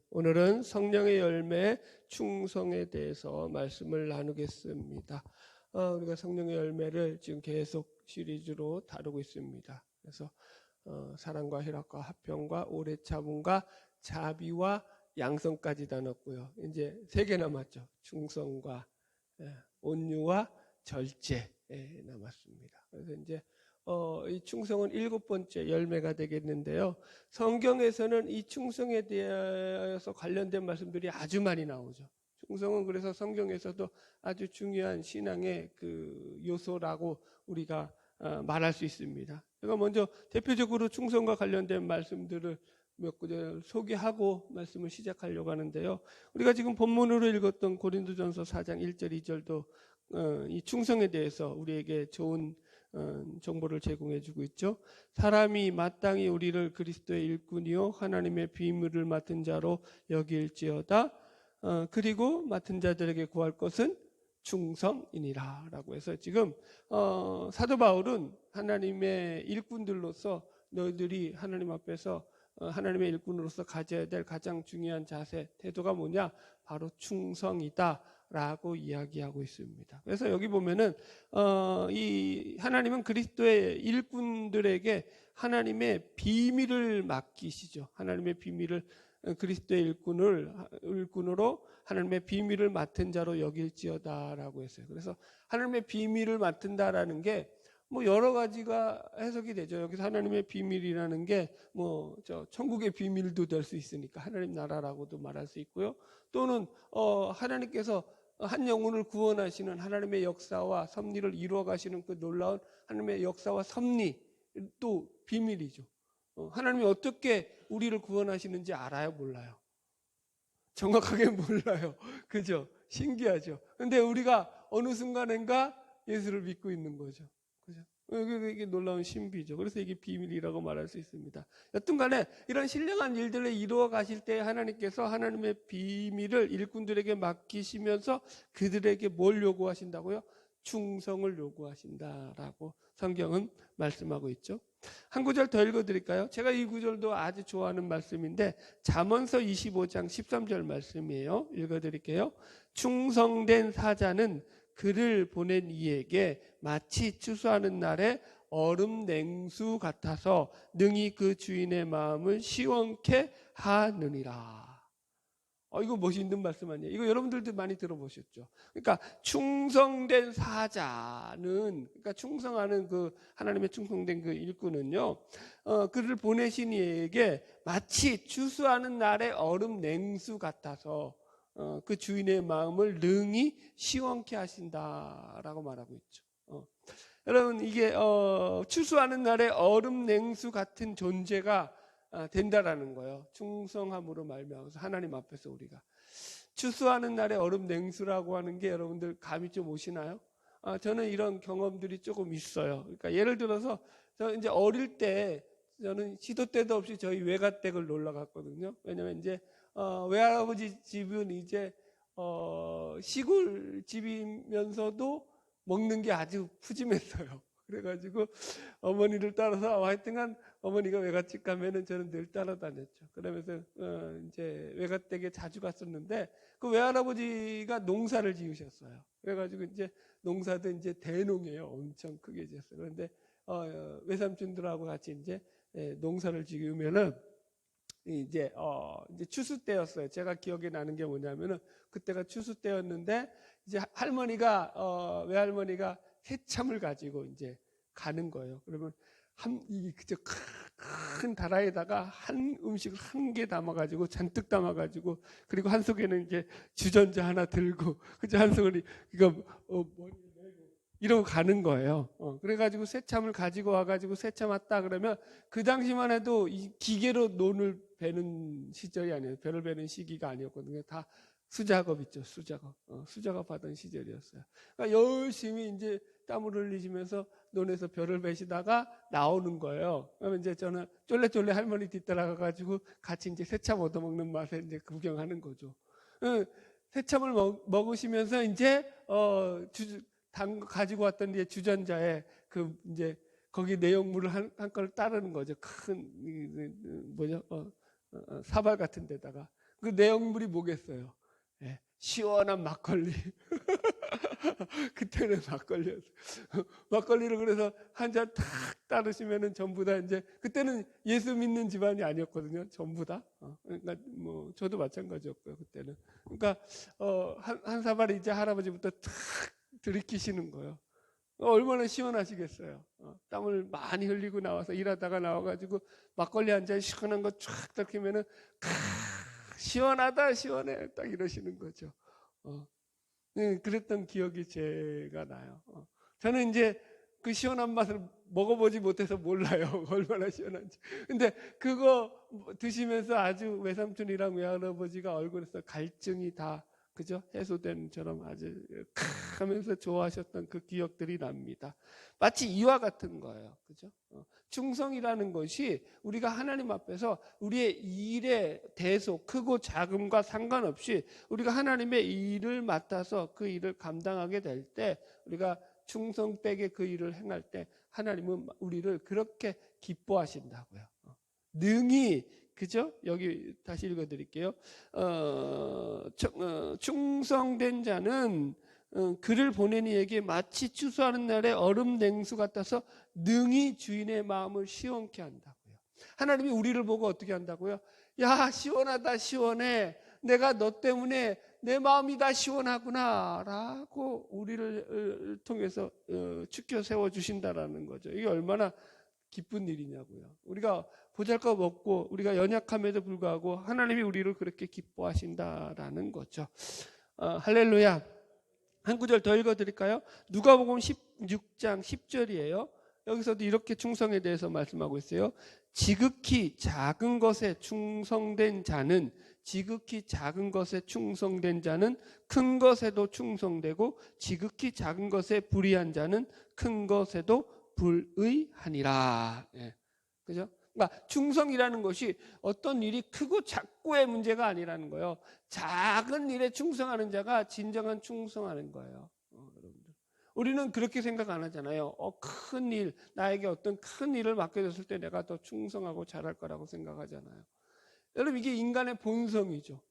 오늘은 성령의 열매 충성에 대해서 말씀을 나누겠습니다. 우리가 성령의 열매를 지금 계속 시리즈로 다루고 있습니다. 그래서 사랑과 희락과 화평과 오래 참음과 자비와 양성까지 다 넣었고요. 이제 3개 남았죠. 충성과 온유와 절제 남았습니다. 그래서 이제 이 충성은 7번째 열매가 되겠는데요. 성경에서는 이 충성에 대해서 관련된 말씀들이 아주 많이 나오죠. 충성은 그래서 성경에서도 아주 중요한 신앙의 그 요소라고 우리가 말할 수 있습니다. 제가 먼저 대표적으로 충성과 관련된 말씀들을 몇 구절 소개하고 말씀을 시작하려고 하는데요. 우리가 지금 본문으로 읽었던 고린도전서 4장 1절 2절도 이 충성에 대해서 우리에게 좋은 정보를 제공해주고 있죠. 사람이 마땅히 우리를 그리스도의 일꾼이요 하나님의 비밀을 맡은 자로 여길지어다. 그리고 맡은 자들에게 구할 것은 충성이니라 라고 해서 지금 사도 바울은 하나님의 일꾼들로서 너희들이 하나님 앞에서 하나님의 일꾼으로서 가져야 될 가장 중요한 자세, 태도가 뭐냐? 바로 충성이다 라고 이야기하고 있습니다. 그래서 여기 보면은 이 하나님은 그리스도의 일꾼들에게 하나님의 비밀을 맡기시죠. 하나님의 비밀을 그리스도의 일꾼으로 하나님의 비밀을 맡은 자로 여길지어다라고 했어요. 그래서 하나님의 비밀을 맡은다라는 게 뭐 여러 가지가 해석이 되죠. 여기서 하나님의 비밀이라는 게 뭐 저 천국의 비밀도 될 수 있으니까 하나님 나라라고도 말할 수 있고요. 또는 하나님께서 한 영혼을 구원하시는 하나님의 역사와 섭리를 이루어 가시는 그 놀라운 하나님의 역사와 섭리 또 비밀이죠. 하나님이 어떻게 우리를 구원하시는지 알아요? 몰라요? 정확하게 몰라요. 그죠? 신기하죠? 근데 우리가 어느 순간인가 예수를 믿고 있는 거죠. 그죠? 이게 놀라운 신비죠. 그래서 이게 비밀이라고 말할 수 있습니다. 여튼 간에 이런 신령한 일들을 이루어 가실 때 하나님께서 하나님의 비밀을 일꾼들에게 맡기시면서 그들에게 뭘 요구하신다고요? 충성을 요구하신다라고 성경은 말씀하고 있죠. 한 구절 더 읽어드릴까요? 제가 이 구절도 아주 좋아하는 말씀인데 잠언서 25장 13절 말씀이에요. 읽어드릴게요. 충성된 사자는 그를 보낸 이에게 마치 추수하는 날에 얼음 냉수 같아서 능히 그 주인의 마음을 시원케 하느니라. 이거 멋있는 말씀 아니에요? 이거 여러분들도 많이 들어보셨죠? 그러니까 충성된 사자는, 그러니까 충성하는 그 하나님의 충성된 그 일꾼은요, 그를 보내신 이에게 마치 추수하는 날의 얼음 냉수 같아서 그 주인의 마음을 능히 시원케 하신다라고 말하고 있죠. 여러분 이게 추수하는 날의 얼음 냉수 같은 존재가 된다라는 거예요. 충성함으로 말미암아서 하나님 앞에서 우리가 추수하는 날의 얼음 냉수라고 하는 게 여러분들 감이 좀 오시나요? 저는 이런 경험들이 조금 있어요. 그러니까 예를 들어서 저 이제 어릴 때 저는 시도 때도 없이 저희 외가댁을 놀러 갔거든요. 왜냐면 이제 외할아버지 집은 이제 시골 집이면서도 먹는 게 아주 푸짐했어요. 그래가지고 어머니를 따라서 하여튼간 어머니가 외갓집 가면은 저는 늘 따라다녔죠. 그러면서 이제 외갓댁에 자주 갔었는데 그 외할아버지가 농사를 지으셨어요. 그래가지고 이제 농사도 이제 대농이에요. 엄청 크게 지었어요. 그런데 외삼촌들하고 같이 이제 농사를 지으면은 이제 추수 때였어요. 제가 기억에 나는 게 뭐냐면은 그때가 추수 때였는데 이제 할머니가 외할머니가 새참을 가지고 이제 가는 거예요. 그러면 그저 큰 다라에다가 한 음식을 한 개 담아가지고 잔뜩 담아가지고 그리고 한 속에는 이제 주전자 하나 들고 그저 한 속에 이거 이러고 가는 거예요. 그래가지고 새참을 가지고 와가지고 새참 왔다 그러면 그 당시만 해도 이 기계로 논을 베는 시절이 아니에요. 벼를 베는 시기가 아니었거든요. 다 수작업 있죠. 수작업 하던 시절이었어요. 그러니까 열심히 이제 땀을 흘리시면서 논에서 벼를 베시다가 나오는 거예요. 그러면 이제 저는 쫄래쫄래 할머니 뒤따라가가지고 같이 이제 새참 얻어먹는 맛에 이제 구경하는 거죠. 새참을 먹으시면서 이제 가지고 왔던 이제 주전자에 그 이제 거기 내용물을 한 건을 따르는 거죠. 큰 사발 같은 데다가 그 내용물이 뭐겠어요? 예, 시원한 막걸리. 그때는 막걸리였어요. 막걸리를 그래서 한 잔 탁 따르시면은 전부 다 이제, 그때는 예수 믿는 집안이 아니었거든요. 전부 다. 그러니까 뭐 저도 마찬가지였고요. 그때는. 그러니까 한 사발 이제 할아버지부터 탁 들이키시는 거예요. 얼마나 시원하시겠어요. 땀을 많이 흘리고 나와서 일하다가 나와가지고 막걸리 한 잔 시원한 거 쫙 들키면은 시원하다 시원해 딱 이러시는 거죠. 네, 그랬던 기억이 제가 나요. 저는 이제 그 시원한 맛을 먹어보지 못해서 몰라요. 얼마나 시원한지. 근데 그거 드시면서 아주 외삼촌이랑 외할아버지가 얼굴에서 갈증이 다, 그죠? 해소된처럼 아주 하면서 좋아하셨던 그 기억들이 납니다. 마치 이와 같은 거예요. 그죠? 충성이라는 것이 우리가 하나님 앞에서 우리의 일의 대소, 크고 작음과 상관없이 우리가 하나님의 일을 맡아서 그 일을 감당하게 될 때, 우리가 충성되게 그 일을 행할 때 하나님은 우리를 그렇게 기뻐하신다고요. 능히, 그죠? 여기 다시 읽어드릴게요. 충성된 자는 그를 보낸 이에게 마치 추수하는 날에 얼음 냉수 같아서 능히 주인의 마음을 시원케 한다고요. 하나님이 우리를 보고 어떻게 한다고요? 야, 시원하다 시원해. 내가 너 때문에 내 마음이 다 시원하구나 라고 우리를 통해서 축켜 세워주신다라는 거죠. 이게 얼마나 기쁜 일이냐고요. 우리가 보잘것 없고 우리가 연약함에도 불구하고 하나님이 우리를 그렇게 기뻐하신다라는 거죠. 할렐루야. 한 구절 더 읽어드릴까요? 누가복음 16장 10절이에요. 여기서도 이렇게 충성에 대해서 말씀하고 있어요. 지극히 작은 것에 충성된 자는, 지극히 작은 것에 충성된 자는 큰 것에도 충성되고, 지극히 작은 것에 불의한 자는 큰 것에도 불의하니라. 예. 그죠? 그러니까 충성이라는 것이 어떤 일이 크고 작고의 문제가 아니라는 거예요. 작은 일에 충성하는 자가 진정한 충성하는 거예요. 여러분들. 우리는 그렇게 생각 안 하잖아요. 큰 일, 나에게 어떤 큰 일을 맡겨졌을 때 내가 더 충성하고 잘할 거라고 생각하잖아요. 여러분, 이게 인간의 본성이죠.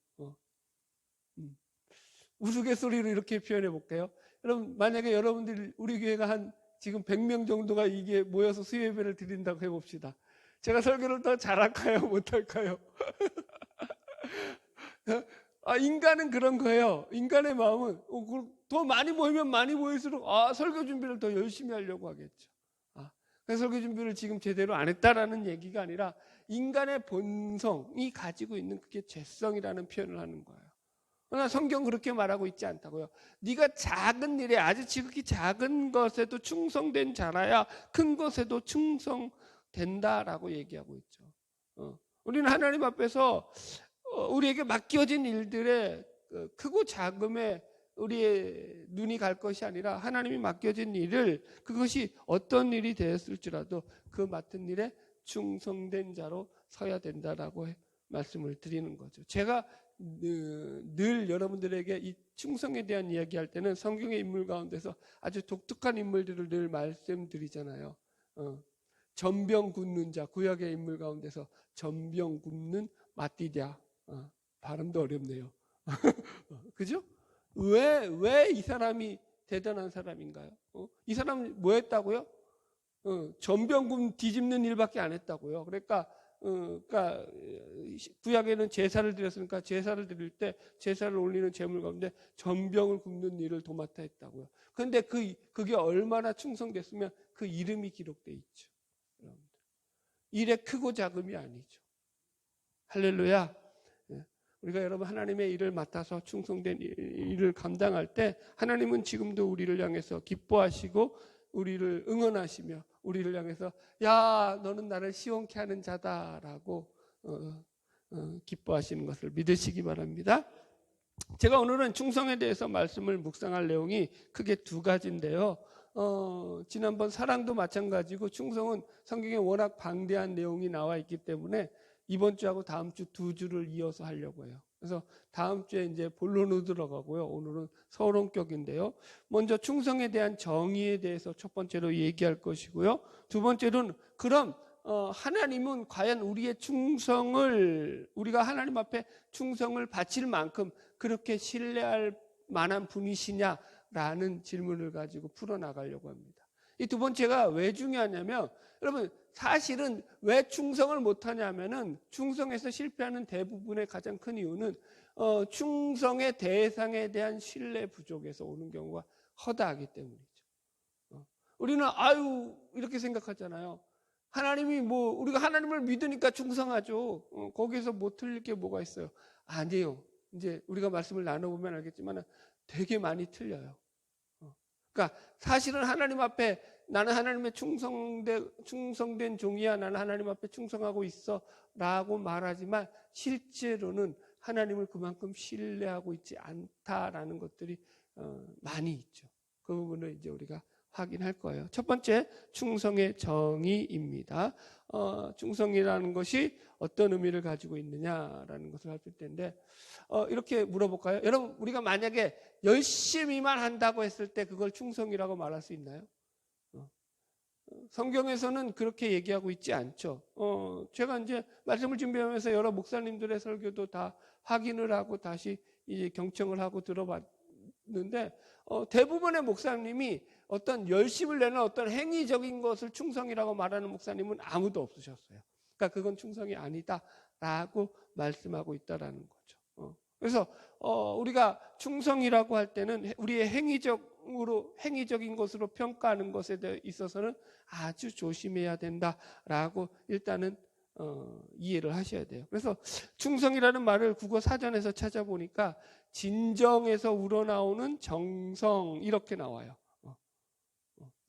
우스갯소리로 이렇게 표현해 볼게요. 여러분, 만약에 여러분들이 우리 교회가 한 지금 100명 정도가 이게 모여서 수요예배를 드린다고 해봅시다. 제가 설교를 더 잘할까요? 못할까요? 인간은 그런 거예요. 인간의 마음은 더 많이 모이면 많이 모일수록 설교 준비를 더 열심히 하려고 하겠죠. 그래서 설교 준비를 지금 제대로 안 했다라는 얘기가 아니라 인간의 본성이 가지고 있는 그게 죄성이라는 표현을 하는 거예요. 그러나 성경 그렇게 말하고 있지 않다고요. 네가 작은 일에, 아주 지극히 작은 것에도 충성된 자라야 큰 것에도 충성된다라고 얘기하고 있죠. 우리는 하나님 앞에서 우리에게 맡겨진 일들의 크고 작음에 우리의 눈이 갈 것이 아니라 하나님이 맡겨진 일을, 그것이 어떤 일이 되었을지라도 그 맡은 일에 충성된 자로 서야 된다라고 말씀을 드리는 거죠. 제가 늘 여러분들에게 이 충성에 대한 이야기할 때는 성경의 인물 가운데서 아주 독특한 인물들을 늘 말씀드리잖아요. 전병 굽는 자, 구약의 인물 가운데서 전병 굽는 마띠냐. 발음도 어렵네요. 그죠? 왜 이 사람이 대단한 사람인가요? 이 사람은 뭐 했다고요? 전병 뒤집는 일밖에 안 했다고요. 그러니까 구약에는 제사를 드렸으니까 제사를 드릴 때 제사를 올리는 제물 가운데 전병을 굽는 일을 도맡아 했다고요. 그런데 그게 얼마나 충성됐으면 그 이름이 기록돼 있죠. 여러분들. 일의 크고 작음이 아니죠. 할렐루야. 우리가 여러분 하나님의 일을 맡아서 충성된 일을 감당할 때 하나님은 지금도 우리를 향해서 기뻐하시고 우리를 응원하시며 우리를 향해서 야, 너는 나를 시원케 하는 자다라고 기뻐하시는 것을 믿으시기 바랍니다. 제가 오늘은 충성에 대해서 말씀을 묵상할 내용이 크게 두 가지인데요. 지난번 사랑도 마찬가지고 충성은 성경에 워낙 방대한 내용이 나와 있기 때문에 이번 주하고 다음 주 두 주를 이어서 하려고 해요. 그래서 다음 주에 이제 본론으로 들어가고요. 오늘은 서론격인데요. 먼저 충성에 대한 정의에 대해서 첫 번째로 얘기할 것이고요. 두 번째로는 그럼 하나님은 과연 우리의 충성을, 우리가 하나님 앞에 충성을 바칠 만큼 그렇게 신뢰할 만한 분이시냐라는 질문을 가지고 풀어나가려고 합니다. 이 두 번째가 왜 중요하냐면, 여러분 사실은 왜 충성을 못하냐면은, 충성에서 실패하는 대부분의 가장 큰 이유는 충성의 대상에 대한 신뢰 부족에서 오는 경우가 허다하기 때문이죠. 우리는 이렇게 생각하잖아요. 하나님이 우리가 하나님을 믿으니까 충성하죠. 거기에서 뭐 틀릴 게 뭐가 있어요? 아니에요. 이제 우리가 말씀을 나눠보면 알겠지만 되게 많이 틀려요. 그러니까 사실은 하나님 앞에 나는 하나님의 충성된 종이야, 나는 하나님 앞에 충성하고 있어 라고 말하지만 실제로는 하나님을 그만큼 신뢰하고 있지 않다라는 것들이 많이 있죠. 그 부분을 이제 우리가 확인할 거예요. 첫 번째, 충성의 정의입니다. 충성이라는 것이 어떤 의미를 가지고 있느냐라는 것을 살필 텐데, 이렇게 물어볼까요? 여러분, 우리가 만약에 열심히만 한다고 했을 때 그걸 충성이라고 말할 수 있나요? 성경에서는 그렇게 얘기하고 있지 않죠. 제가 이제 말씀을 준비하면서 여러 목사님들의 설교도 다 확인을 하고 다시 이제 경청을 하고 들어봤는데, 대부분의 목사님이 어떤 열심을 내는 어떤 행위적인 것을 충성이라고 말하는 목사님은 아무도 없으셨어요. 그러니까 그건 충성이 아니다라고 말씀하고 있다라는 거죠. 그래서 우리가 충성이라고 할 때는 우리의 행위적인 것으로 평가하는 것에 있어서는 아주 조심해야 된다라고 일단은 이해를 하셔야 돼요. 그래서 충성이라는 말을 국어 사전에서 찾아보니까 진정에서 우러나오는 정성 이렇게 나와요.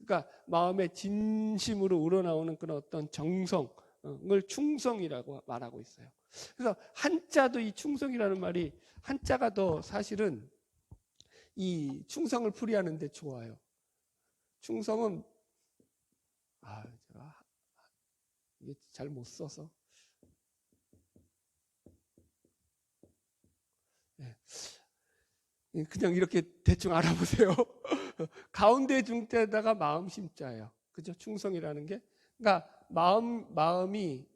그러니까 마음의 진심으로 우러나오는 그런 어떤 정성을 충성이라고 말하고 있어요. 그래서 한자도 이 충성이라는 말이 한자가 더 사실은 이 충성을 풀이하는 데 좋아요. 충성은 제가 이게 잘 못 써서 그냥 이렇게 대충 알아보세요. 가운데 중자에다가 마음 심자예요. 그죠? 충성이라는 게. 그러니까 마음이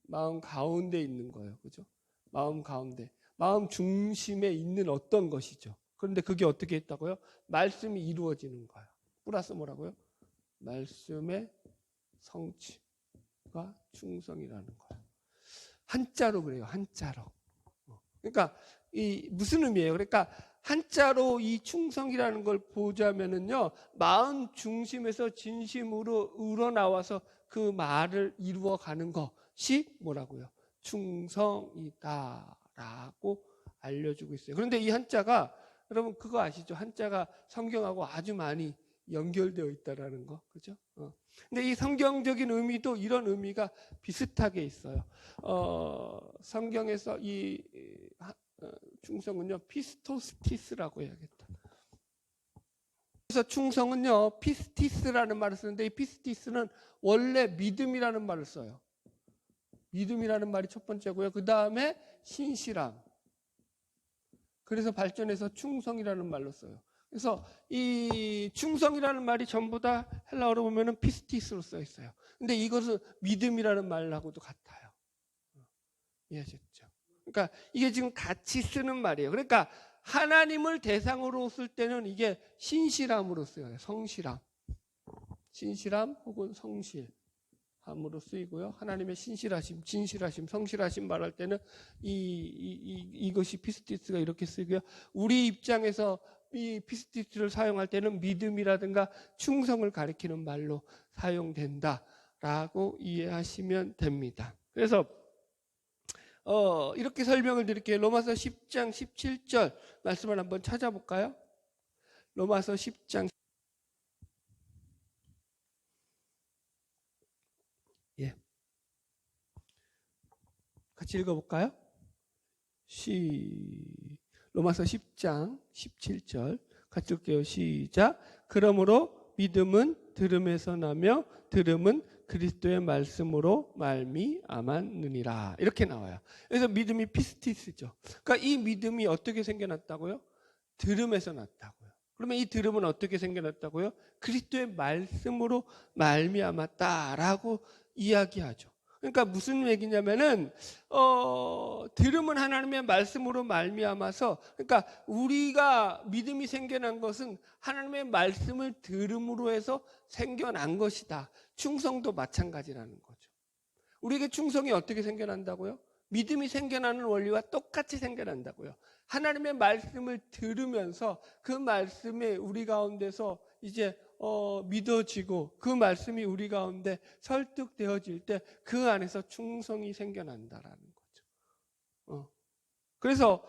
마음 가운데 있는 거예요. 그죠? 마음 가운데. 마음 중심에 있는 어떤 것이죠. 그런데 그게 어떻게 있다고요? 말씀이 이루어지는 거예요. 플러스 뭐라고요? 말씀의 성취가 충성이라는 거예요. 한자로 그래요. 한자로. 그러니까 이 무슨 의미예요? 그러니까 한자로 이 충성이라는 걸 보자면은요, 마음 중심에서 진심으로 우러나와서 그 말을 이루어가는 것이 뭐라고요? 충성이다라고 알려주고 있어요. 그런데 이 한자가 여러분 그거 아시죠? 한자가 성경하고 아주 많이 연결되어 있다라는 거, 그죠? 근데 이 성경적인 의미도 이런 의미가 비슷하게 있어요. 성경에서 이 충성은요, 피스토스티스라고 해야겠다. 그래서 충성은요, 피스티스라는 말을 쓰는데 이 피스티스는 원래 믿음이라는 말을 써요. 믿음이라는 말이 첫 번째고요. 그 다음에 신실함. 그래서 발전해서 충성이라는 말로 써요. 그래서 이 충성이라는 말이 전부 다 헬라어로 보면은 피스티스로 써 있어요. 근데 이것은 믿음이라는 말하고도 같아요. 이해하셨죠? 그러니까 이게 지금 같이 쓰는 말이에요. 그러니까 하나님을 대상으로 쓸 때는 이게 신실함으로 쓰여요. 성실함. 신실함 혹은 성실함으로 쓰이고요. 하나님의 신실하심, 진실하심, 성실하심 말할 때는 이것이 피스티스가 이렇게 쓰고요. 우리 입장에서 이 피스티스를 사용할 때는 믿음이라든가 충성을 가리키는 말로 사용된다라고 이해하시면 됩니다. 그래서 이렇게 설명을 드릴게요. 로마서 10장 17절 말씀을 한번 찾아볼까요? 로마서 10장 같이 읽어볼까요? 로마서 10장 17절 같이 읽게요. 시작. 그러므로 믿음은 들음에서 나며 들음은 그리스도의 말씀으로 말미암았느니라. 이렇게 나와요. 그래서 믿음이 피스티스죠. 그러니까 이 믿음이 어떻게 생겨났다고요? 들음에서 났다고요. 그러면 이 들음은 어떻게 생겨났다고요? 그리스도의 말씀으로 말미암았다라고 이야기하죠. 그러니까 무슨 얘기냐면은 들음은 하나님의 말씀으로 말미암아서, 그러니까 우리가 믿음이 생겨난 것은 하나님의 말씀을 들음으로 해서 생겨난 것이다. 충성도 마찬가지라는 거죠. 우리에게 충성이 어떻게 생겨난다고요? 믿음이 생겨나는 원리와 똑같이 생겨난다고요. 하나님의 말씀을 들으면서 그 말씀이 우리 가운데서 이제 믿어지고 그 말씀이 우리 가운데 설득되어질 때 그 안에서 충성이 생겨난다라는 거죠. 그래서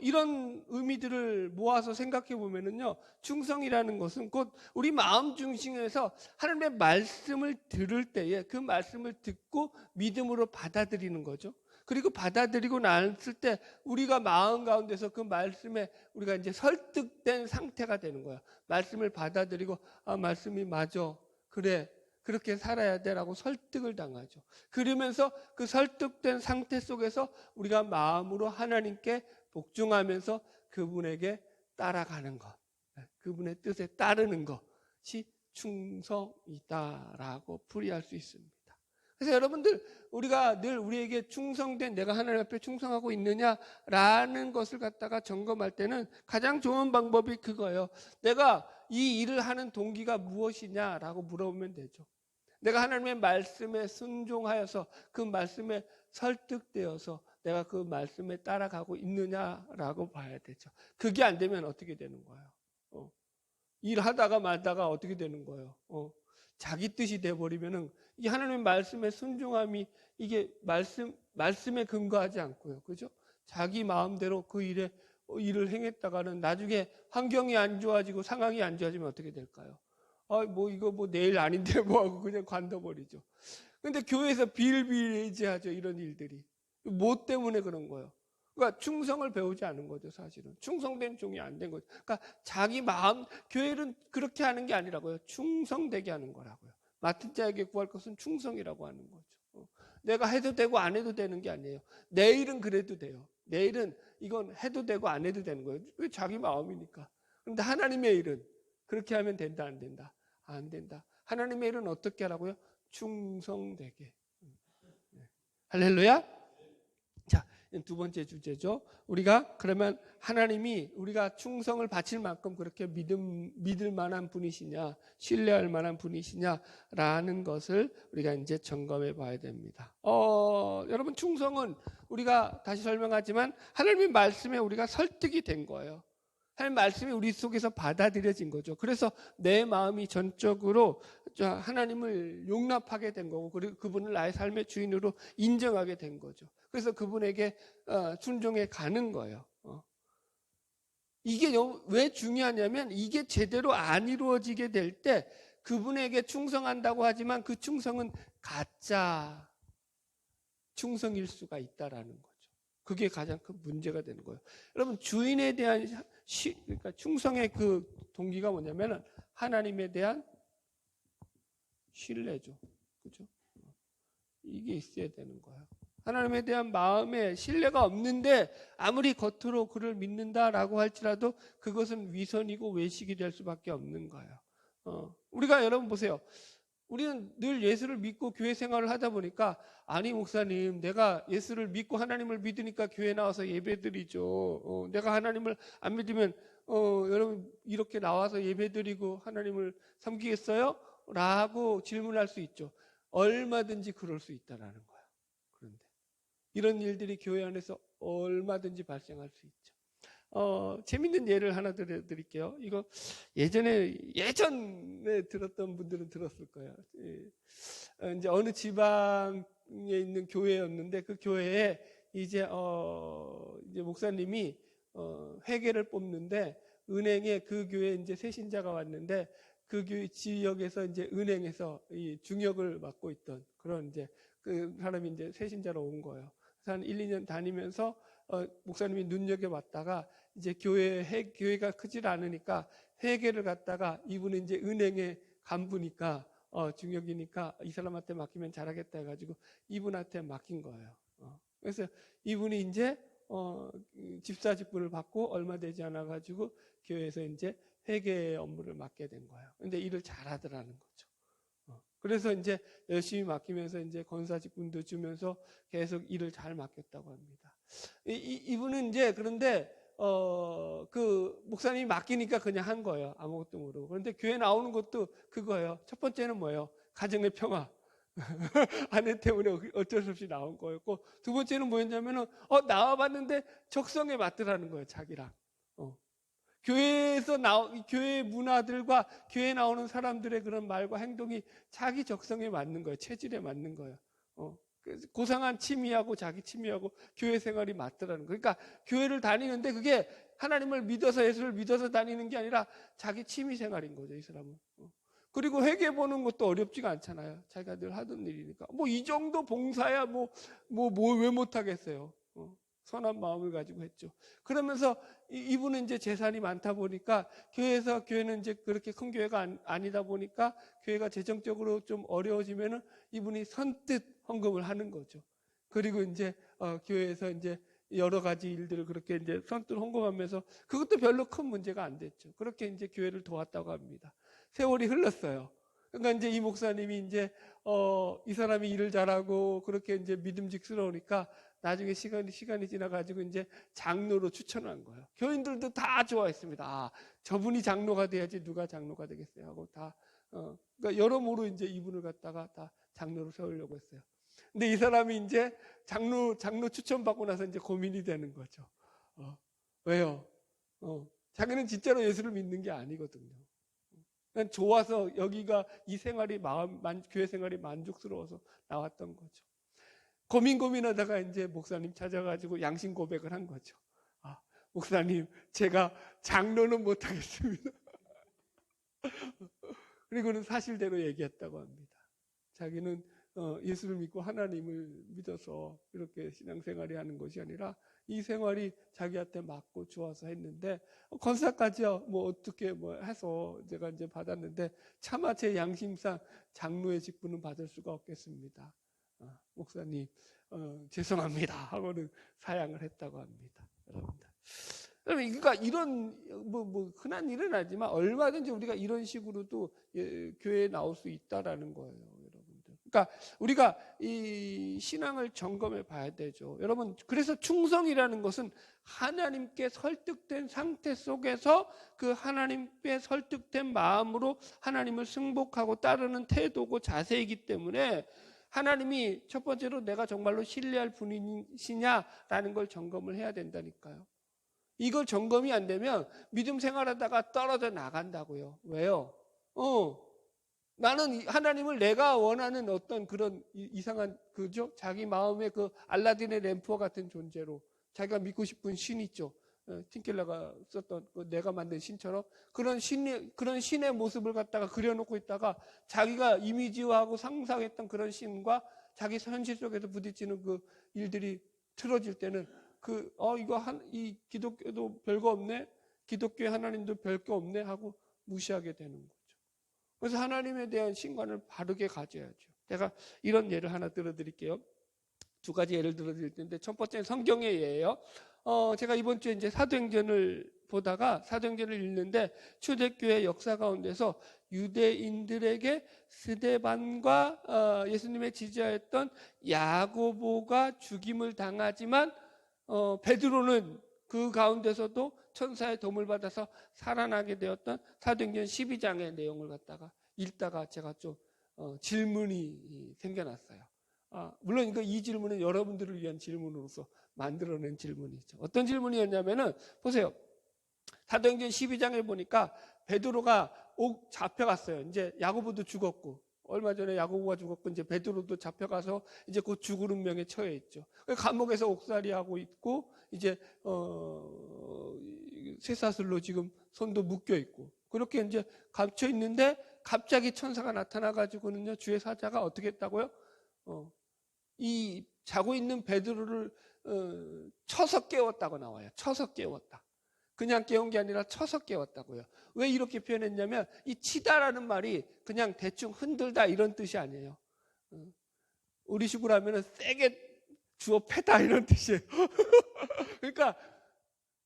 이런 의미들을 모아서 생각해 보면은요, 충성이라는 것은 곧 우리 마음 중심에서 하나님의 말씀을 들을 때에 그 말씀을 듣고 믿음으로 받아들이는 거죠. 그리고 받아들이고 났을 때 우리가 마음 가운데서 그 말씀에 우리가 이제 설득된 상태가 되는 거예요. 말씀을 받아들이고 말씀이 맞아, 그래, 그렇게 살아야 돼라고 설득을 당하죠. 그러면서 그 설득된 상태 속에서 우리가 마음으로 하나님께 복종하면서 그분에게 따라가는 것, 그분의 뜻에 따르는 것이 충성이다라고 풀이할 수 있습니다. 그래서 여러분들, 우리가 늘 우리에게 충성된, 내가 하나님 앞에 충성하고 있느냐라는 것을 갖다가 점검할 때는 가장 좋은 방법이 그거예요. 내가 이 일을 하는 동기가 무엇이냐라고 물어보면 되죠. 내가 하나님의 말씀에 순종하여서 그 말씀에 설득되어서 내가 그 말씀에 따라가고 있느냐라고 봐야 되죠. 그게 안 되면 어떻게 되는 거예요? 일하다가 말다가 어떻게 되는 거예요? 자기 뜻이 돼버리면은 이 하나님의 말씀에 순종함이 이게 말씀에 근거하지 않고요. 그죠? 자기 마음대로 그 일을 행했다가는 나중에 환경이 안 좋아지고 상황이 안 좋아지면 어떻게 될까요? 이거 내일 아닌데 하고 그냥 관둬버리죠. 근데 교회에서 비일비재하죠, 이런 일들이. 뭐 때문에 그런 거예요? 그러니까 충성을 배우지 않은 거죠, 사실은. 충성된 종이 안 된 거죠. 그러니까 자기 마음, 교회는 그렇게 하는 게 아니라고요. 충성되게 하는 거라고요. 맡은 자에게 구할 것은 충성이라고 하는 거죠. 내가 해도 되고 안 해도 되는 게 아니에요. 내일은 그래도 돼요. 내일은 이건 해도 되고 안 해도 되는 거예요. 왜? 자기 마음이니까. 그런데 하나님의 일은 그렇게 하면 된다, 안 된다? 안 된다. 하나님의 일은 어떻게 하라고요? 충성되게. 할렐루야. 자, 두 번째 주제죠. 우리가 그러면 하나님이 우리가 충성을 바칠 만큼 그렇게 믿을 만한 분이시냐, 신뢰할 만한 분이시냐라는 것을 우리가 이제 점검해 봐야 됩니다. 여러분, 충성은 우리가 다시 설명하지만 하나님의 말씀에 우리가 설득이 된 거예요. 하나님 말씀이 우리 속에서 받아들여진 거죠. 그래서 내 마음이 전적으로 하나님을 용납하게 된 거고, 그리고 그분을 나의 삶의 주인으로 인정하게 된 거죠. 그래서 그분에게 순종해 가는 거예요. 이게 왜 중요하냐면, 이게 제대로 안 이루어지게 될 때 그분에게 충성한다고 하지만 그 충성은 가짜 충성일 수가 있다라는 거죠. 그게 가장 큰 문제가 되는 거예요. 여러분, 주인에 대한 그러니까 충성의 그 동기가 뭐냐면 하나님에 대한 신뢰죠. 그렇죠? 이게 있어야 되는 거예요. 하나님에 대한 마음에 신뢰가 없는데 아무리 겉으로 그를 믿는다라고 할지라도 그것은 위선이고 외식이 될 수밖에 없는 거예요. 우리가 여러분 보세요. 우리는 늘 예수를 믿고 교회 생활을 하다 보니까, 아니 목사님, 내가 예수를 믿고 하나님을 믿으니까 교회 나와서 예배드리죠. 내가 하나님을 안 믿으면 여러분 이렇게 나와서 예배드리고 하나님을 섬기겠어요? 라고 질문할 수 있죠. 얼마든지 그럴 수 있다라는 거예요. 그런데 이런 일들이 교회 안에서 얼마든지 발생할 수 있죠. 재밌는 예를 하나 드릴게요. 이거 예전에 들었던 분들은 들었을 거예요. 이제 어느 지방에 있는 교회였는데 그 교회에 이제 목사님이 회계를 뽑는데, 은행에 그 교회 이제 새 신자가 왔는데 그 교회 지역에서 이제 은행에서 이 중역을 맡고 있던 그런 이제 그 사람이 이제 새 신자로 온 거예요. 그래서 한 1, 2년 다니면서 목사님이 눈여겨봤다가 이제 교회가 크질 않으니까 회계를 갖다가, 이분은 이제 은행의 간부니까 중역이니까 이 사람한테 맡기면 잘하겠다 해가지고 이분한테 맡긴 거예요. 그래서 이분이 이제 집사 직분을 받고 얼마 되지 않아 가지고 교회에서 이제 회계 업무를 맡게 된 거예요. 근데 일을 잘하더라는 거죠. 그래서 이제 열심히 맡기면서 이제 권사 직분도 주면서 계속 일을 잘 맡겼다고 합니다. 이분은 이제 그런데 그 목사님이 맡기니까 그냥 한 거예요. 아무것도 모르고. 그런데 교회 나오는 것도 그거예요. 첫 번째는 뭐예요? 가정의 평화. 아내 때문에 어쩔 수 없이 나온 거였고, 두 번째는 뭐였냐면은 나와봤는데 적성에 맞더라는 거예요. 자기랑. 교회에서 교회 문화들과 교회에 나오는 사람들의 그런 말과 행동이 자기 적성에 맞는 거예요. 체질에 맞는 거예요. 고상한 취미하고 자기 취미하고 교회 생활이 맞더라는 거예요. 그러니까 교회를 다니는데 그게 하나님을 믿어서 예수를 믿어서 다니는 게 아니라 자기 취미 생활인 거죠. 이 사람은. 그리고 회개 보는 것도 어렵지가 않잖아요. 자기가 늘 하던 일이니까. 뭐 이 정도 봉사야 왜 못하겠어요. 선한 마음을 가지고 했죠. 그러면서 이분은 이제 재산이 많다 보니까 교회는 이제 그렇게 큰 교회가 아니다 보니까 교회가 재정적으로 좀 어려워지면은 이분이 선뜻 헌금을 하는 거죠. 그리고 이제 교회에서 이제 여러 가지 일들을 그렇게 이제 선뜻 헌금하면서 그것도 별로 큰 문제가 안 됐죠. 그렇게 이제 교회를 도왔다고 합니다. 세월이 흘렀어요. 그러니까 이제 이 목사님이 이제 이 사람이 일을 잘하고 그렇게 이제 믿음직스러우니까 나중에 시간이 지나가지고 이제 장로로 추천한 거예요. 교인들도 다 좋아했습니다. 아, 저분이 장로가 돼야지 누가 장로가 되겠어요 하고 다 그러니까 여러모로 이제 이분을 갖다가 다 장로로 세우려고 했어요. 근데 이 사람이 이제 장로 추천받고 나서 이제 고민이 되는 거죠. 왜요? 자기는 진짜로 예수를 믿는 게 아니거든요. 그냥 좋아서 여기가 이 생활이 교회 생활이 만족스러워서 나왔던 거죠. 고민하다가 이제 목사님 찾아가지고 양심 고백을 한 거죠. 아, 목사님, 제가 장로는 못하겠습니다. 그리고는 사실대로 얘기했다고 합니다. 자기는 예수를 믿고 하나님을 믿어서 이렇게 신앙생활이 하는 것이 아니라 이 생활이 자기한테 맞고 좋아서 했는데 권사까지요 뭐 어떻게 해서 제가 이제 받았는데 차마 제 양심상 장로의 직분은 받을 수가 없겠습니다. 목사님 죄송합니다 하고는 사양을 했다고 합니다. 여러분들. 그러니까 이런 흔한 일은 아니지만 얼마든지 우리가 이런 식으로도 교회에 나올 수 있다라는 거예요, 여러분들. 그러니까 우리가 이 신앙을 점검해 봐야 되죠, 여러분. 그래서 충성이라는 것은 하나님께 설득된 상태 속에서 그 하나님께 설득된 마음으로 하나님을 승복하고 따르는 태도고 자세이기 때문에 하나님이 첫 번째로 내가 정말로 신뢰할 분이시냐라는 걸 점검을 해야 된다니까요. 이걸 점검이 안 되면 믿음 생활하다가 떨어져 나간다고요. 왜요? 나는 하나님을 내가 원하는 어떤 그런 이상한 그죠? 자기 마음의 그 알라딘의 램프와 같은 존재로 자기가 믿고 싶은 신 있죠. 틴켈러가 썼던 내가 만든 신처럼 그런 신의 모습을 갖다가 그려놓고 있다가 자기가 이미지화하고 상상했던 그런 신과 자기 현실 속에서 부딪히는 그 일들이 틀어질 때는 이 기독교도 별거 없네, 기독교의 하나님도 별거 없네 하고 무시하게 되는 거죠. 그래서 하나님에 대한 신관을 바르게 가져야죠. 제가 이런 예를 하나 들어드릴게요. 두 가지 예를 들어드릴 텐데 첫 번째는 성경의 예예요. 제가 이번 주에 이제 사도행전을 읽는데 초대교회 역사 가운데서 유대인들에게 스데반과 예수님의 지지하였던 야고보가 죽임을 당하지만 베드로는 그 가운데서도 천사의 도움을 받아서 살아나게 되었던 사도행전 12장의 내용을 갖다가 읽다가 제가 좀 질문이 생겨났어요. 물론 이 질문은 여러분들을 위한 질문으로서 만들어낸 질문이죠. 어떤 질문이었냐면은 보세요. 사도행전 12장에 보니까 베드로가 잡혀갔어요. 이제 야고보도 죽었고 얼마 전에 야고보가 죽었고 이제 베드로도 잡혀가서 이제 곧 죽을 운명에 처해 있죠. 감옥에서 옥살이하고 있고 이제 쇠사슬로 지금 손도 묶여 있고 그렇게 이제 갇혀 있는데 갑자기 천사가 나타나 가지고는요 주의 사자가 어떻게 했다고요? 이 자고 있는 베드로를 쳐서 깨웠다고 나와요. 쳐서 깨웠다. 그냥 깨운 게 아니라 쳐서 깨웠다고요. 왜 이렇게 표현했냐면 이 치다라는 말이 그냥 대충 흔들다 이런 뜻이 아니에요. 우리 식으로 하면 세게 주워 패다 이런 뜻이에요. 그러니까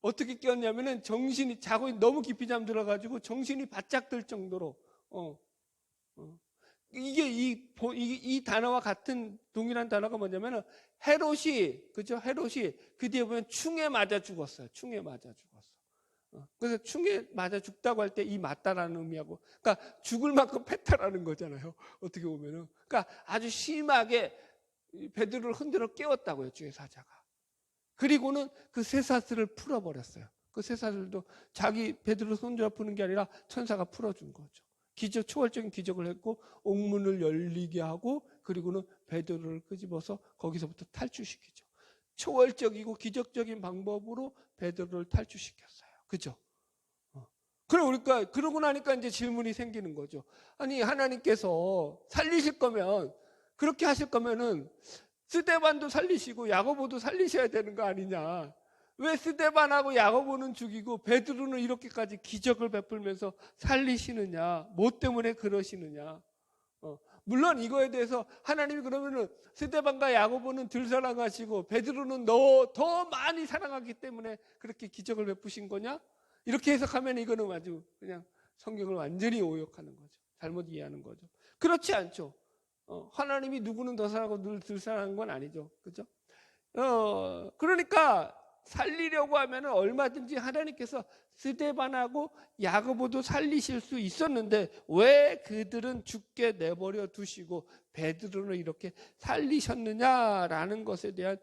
어떻게 깨웠냐면은 정신이 자고 너무 깊이 잠들어가지고 정신이 바짝 들 정도로 이게 이 단어와 같은 동일한 단어가 뭐냐면은 헤롯이 그죠? 헤롯이 그 뒤에 보면 충에 맞아 죽었어요. 충에 맞아 죽었어. 그래서 충에 맞아 죽다고 할 때 이 맞다라는 의미하고, 그러니까 죽을 만큼 패다라는 거잖아요. 어떻게 보면은, 그러니까 아주 심하게 베드로를 흔들어 깨웠다고요, 주의 사자가. 그리고는 그 쇠사슬을 풀어버렸어요. 그 쇠사슬도 자기 베드로 손잡아 푸는 게 아니라 천사가 풀어준 거죠. 초월적인 기적을 했고 옥문을 열리게 하고 그리고는 베드로를 끄집어서 거기서부터 탈출시키죠. 초월적이고 기적적인 방법으로 베드로를 탈출시켰어요. 그죠? 그러니까 그러고 나니까 이제 질문이 생기는 거죠. 아니 하나님께서 살리실 거면 그렇게 하실 거면은 스데반도 살리시고 야고보도 살리셔야 되는 거 아니냐. 왜 스데반하고 야고보는 죽이고 베드로는 이렇게까지 기적을 베풀면서 살리시느냐. 뭐 때문에 그러시느냐. 물론 이거에 대해서 하나님이 그러면은 스데반과 야고보는 덜 사랑하시고 베드로는 너 더 많이 사랑하기 때문에 그렇게 기적을 베푸신 거냐? 이렇게 해석하면 이거는 아주 그냥 성경을 완전히 오역하는 거죠. 잘못 이해하는 거죠. 그렇지 않죠. 하나님이 누구는 더 사랑하고 늘 덜 사랑하는 건 아니죠. 그죠? 그러니까 살리려고 하면은 얼마든지 하나님께서 스데반하고 야고보도 살리실 수 있었는데 왜 그들은 죽게 내버려 두시고 베드로는 이렇게 살리셨느냐라는 것에 대한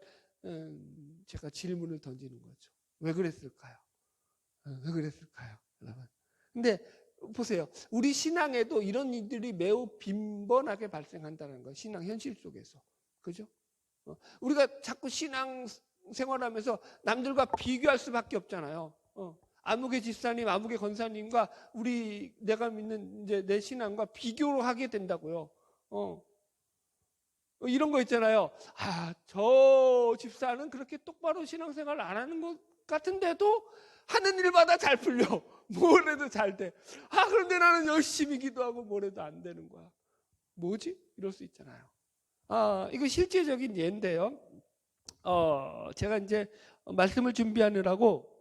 제가 질문을 던지는 거죠. 왜 그랬을까요? 왜 그랬을까요? 여러분. 근데 보세요. 우리 신앙에도 이런 일들이 매우 빈번하게 발생한다는 거예요. 신앙 현실 속에서. 그죠? 우리가 자꾸 신앙 생활하면서 남들과 비교할 수밖에 없잖아요. 아무개 집사님, 아무개 권사님과 내가 믿는 이제 내 신앙과 비교를 하게 된다고요. 이런 거 있잖아요. 저 집사는 그렇게 똑바로 신앙생활을 안 하는 것 같은데도 하는 일마다 잘 풀려. 뭘 해도 잘 돼. 그런데 나는 열심히 기도하고 뭘 해도 안 되는 거야. 뭐지? 이럴 수 있잖아요. 이거 실제적인 예인데요. 제가 이제 말씀을 준비하느라고